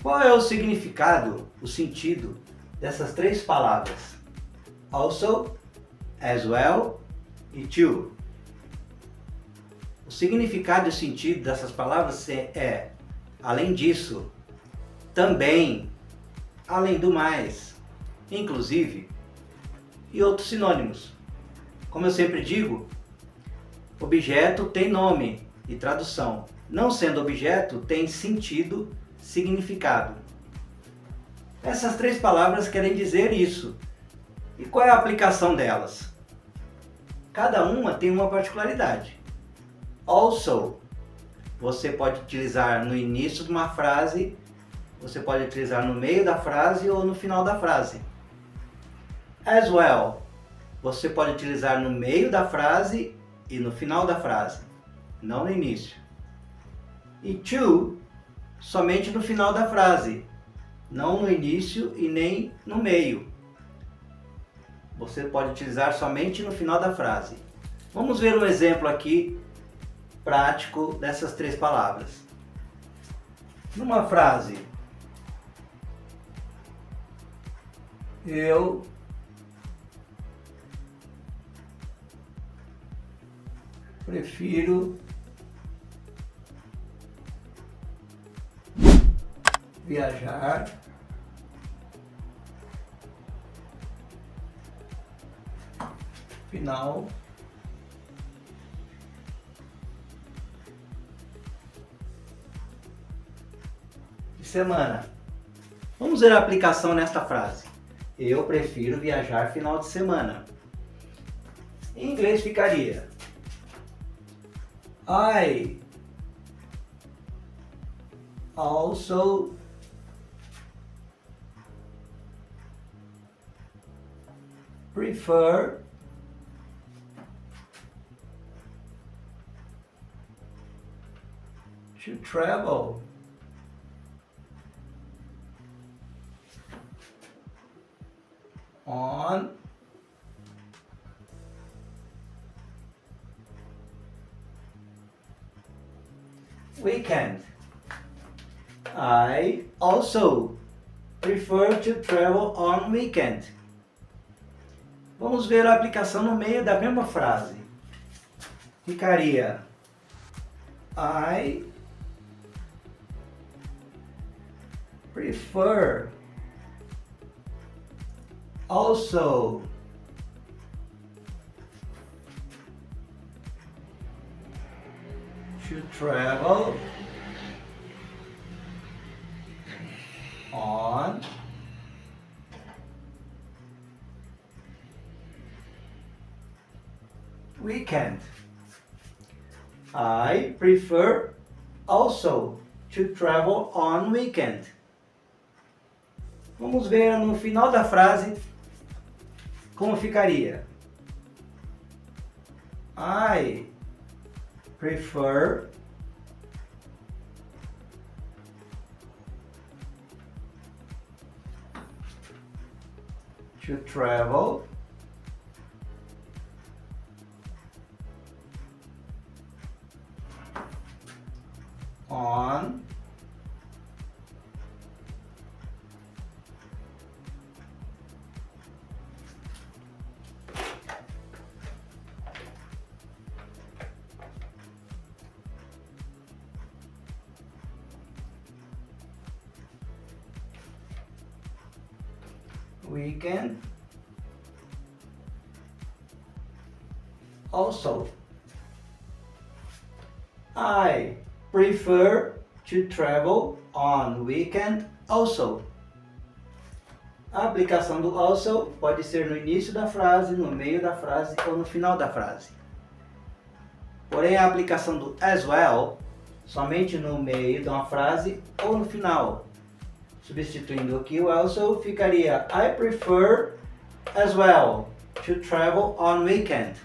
Qual é o significado, o sentido dessas três palavras? Also, as well e to. O significado e o sentido dessas palavras é, além disso, também, além do mais, inclusive, e outros sinônimos. Como eu sempre digo, objeto tem nome e tradução. Não sendo objeto, tem sentido, significado. Essas três palavras querem dizer isso. E qual é a aplicação delas? Cada uma tem uma particularidade. Also, você pode utilizar no início de uma frase, você pode utilizar no meio da frase ou no final da frase. As well, você pode utilizar no meio da frase e no final da frase, não no início. E to, somente no final da frase, não no início e nem no meio. Você pode utilizar somente no final da frase. Vamos ver um exemplo aqui prático dessas três palavras. Numa frase, eu prefiro viajar final de semana. Vamos ver a aplicação nesta frase. Eu prefiro viajar final de semana. Em inglês ficaria I also prefer to travel on weekend. I also prefer to travel on weekend. Vamos ver a aplicação no meio da mesma frase. Ficaria I prefer also to travel on weekend. I prefer also to travel on weekend. Vamos ver no final da frase como ficaria. I prefer to travel on weekend also. I prefer to travel on weekend also. A aplicação do also pode ser no início da frase, no meio da frase ou no final da frase. Porém, a aplicação do as well somente no meio de uma frase ou no final. Substituindo aqui o also, ficaria I prefer as well to travel on weekend.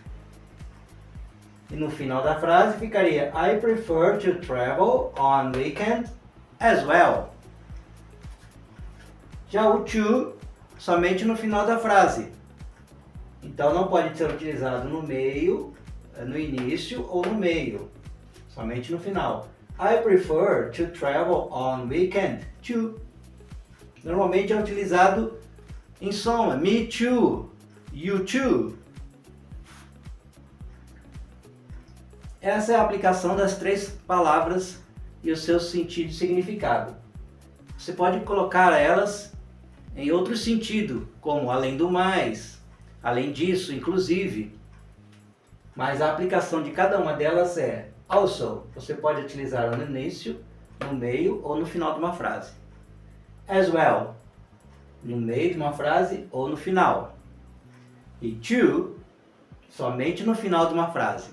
E no final da frase ficaria I prefer to travel on weekend as well. Já o to, somente no final da frase. Então não pode ser utilizado no meio, no início ou no meio. Somente no final. I prefer to travel on weekend too. Normalmente é utilizado em soma. Me too. You too. Essa é a aplicação das três palavras e o seu sentido e significado. Você pode colocar elas em outro sentido, como além do mais, além disso, inclusive. Mas a aplicação de cada uma delas é also. Você pode utilizar no início, no meio ou no final de uma frase. As well, no meio de uma frase ou no final. E to, somente no final de uma frase.